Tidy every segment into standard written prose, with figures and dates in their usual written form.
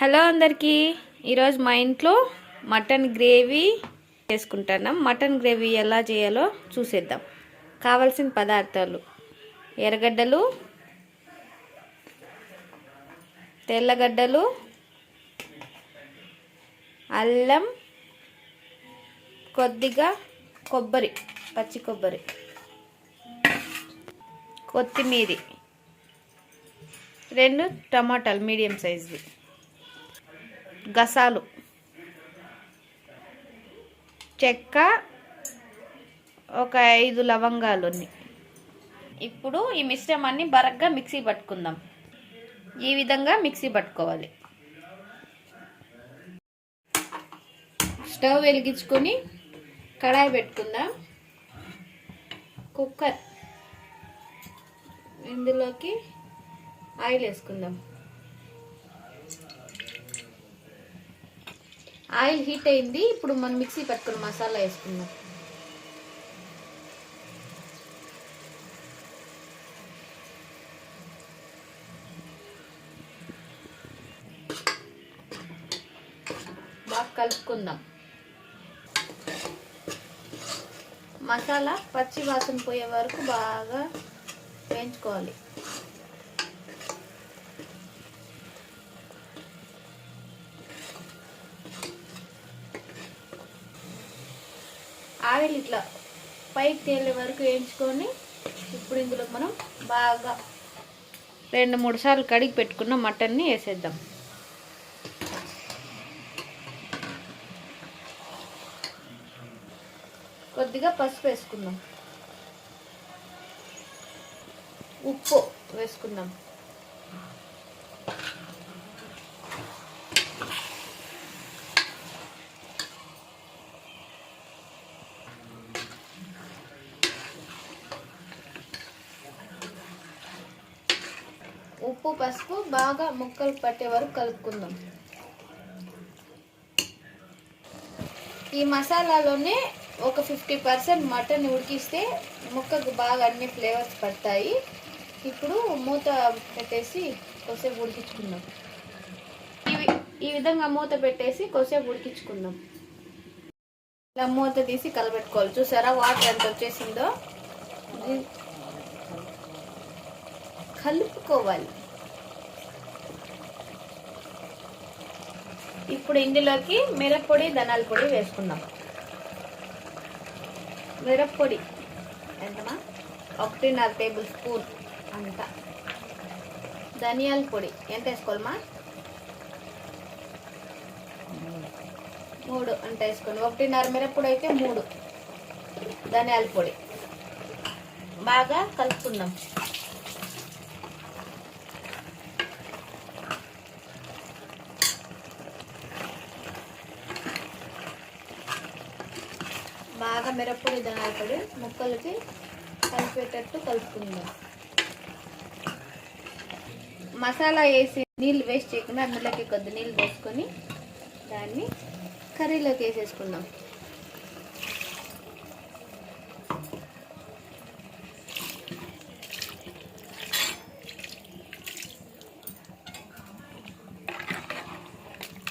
Hello అందరికీ, ఈరోజు మా ఇంట్లో మటన్ గ్రేవీ చేసుకుంటున్నాం. మటన్ గ్రేవీ ఎలా చేయాలో చూసేద్దాం. కావాల్సిన పదార్థాలు: ఎర్రగడ్డలు, తెల్లగడ్డలు, అల్లం, కొద్దిగా కొబ్బరి, పచ్చి కొబ్బరి, కొత్తిమీర, 2 టమాటాలు మీడియం సైజువి, గసాలు, చెక్క, ఒక 5 లవంగాలు. ఇప్పుడు ఈ మిశ్రమాన్ని బరగ్గా మిక్సీ పట్టుకుందాం. ఈ విధంగా మిక్సీ పట్టుకోవాలి. స్టవ్ వెలిగించుకొని కడాయి పెట్టుకుందాం. కుక్కర్, ఇందులోకి ఆయిల్ వేసుకుందాం. ఆయిల్ హీట్ అయింది. ఇప్పుడు మనం మిక్సీ పట్టుకున్న మసాలా వేసుకుందాం. బాగా కలుపుకుందాం. మసాలా పచ్చి వాసన పోయే వరకు బాగా వేయించుకోవాలి. ఆయిల్ ఇట్లా పైకి తేలే వరకు వేయించుకొని ఇప్పుడు ఇందులో మనం బాగా 2-3 సార్లు కడిగి పెట్టుకున్న మటన్ని వేసేద్దాం. కొద్దిగా పసుపు వేసుకుందాం. ఉప్పు వేసుకుందాం. ఉప్పు పసుపు బాగా ముక్కలు పట్టే వరకు కలుపుకుందాం. ఈ మసాలాలోనే ఒక 50% మటన్ ఉడికిస్తే ముక్కకు బాగా అన్ని ఫ్లేవర్స్ పడతాయి. ఇప్పుడు మూత పెట్టేసి కొద్దిసేపు ఉడికించుకుందాం. ఈ విధంగా మూత పెట్టేసి కొద్దిసేపు ఉడికించుకుందాం. ఇలా మూత తీసి కలబెట్టుకోవాలి. చూసారా వాటర్ ఎంత వచ్చేసిందో? కలుపుకోవాలి. ఇప్పుడు ఇందులోకి మిరప్పొడి, ధనియాల పొడి వేసుకుందాం. మిరప్పొడి ఎంతమా? 1.5 టేబుల్ స్పూన్ అంత. ధనియాల పొడి ఎంత వేసుకోవాలమ్మా? 3 అంత వేసుకోండి. 1.5 మిరప్పొడి అయితే 3 ధనియాల పొడి. బాగా కలుపుకుందాం. బాగా మిరప్పొడి, ధనియాల పొడి ముక్కలకి కలిపేటట్టు కలుపుకుందాం. మసాలా వేసి నీళ్ళు వేస్ట్ చేయకుండా అందులోకి కొద్ది నీళ్ళు పోసుకొని దాన్ని కర్రీలోకి వేసేసుకుందాం.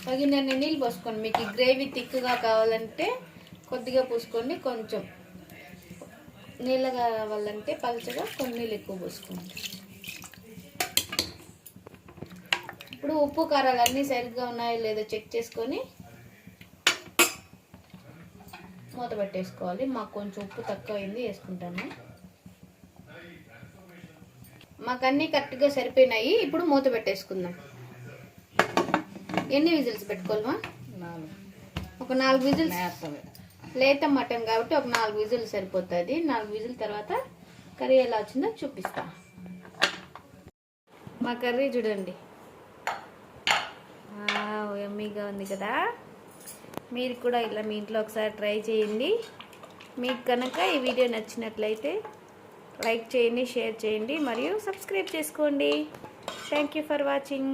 తగినన్ని నీళ్ళు పోసుకోండి. మీకు ఈ గ్రేవీ థిక్గా కావాలంటే కొద్దిగా పూసుకోండి. కొంచెం నీళ్ళగా కావాలంటే పలుచగా కొన్ని నీళ్ళు ఎక్కువ పోసుకోండి. ఇప్పుడు ఉప్పు కారాలు అన్నీ సరిగ్గా ఉన్నాయో లేదో చెక్ చేసుకొని మూత పెట్టేసుకోవాలి. మాకు కొంచెం ఉప్పు తక్కువ అయింది, వేసుకుంటాను. మాకు అన్నీ కరెక్ట్గా సరిపోయినాయి. ఇప్పుడు మూత పెట్టేసుకుందాం. ఎన్ని విజిల్స్ పెట్టుకోవాలమా? 4. ఒక 4 విజిల్స్. లేత మటన్ కాబట్టి ఒక 4 విజిల్ సరిపోతుంది. 4 విజిల్ తర్వాత కర్రీ ఎలా వచ్చిందో చూపిస్తా. మా కర్రీ చూడండి, యమ్మీగా ఉంది కదా. మీరు కూడా ఇలా మీ ఇంట్లో ఒకసారి ట్రై చేయండి. మీకు కనుక ఈ వీడియో నచ్చినట్లయితే లైక్ చేయండి, షేర్ చేయండి మరియు సబ్స్క్రైబ్ చేసుకోండి. Thank you for watching.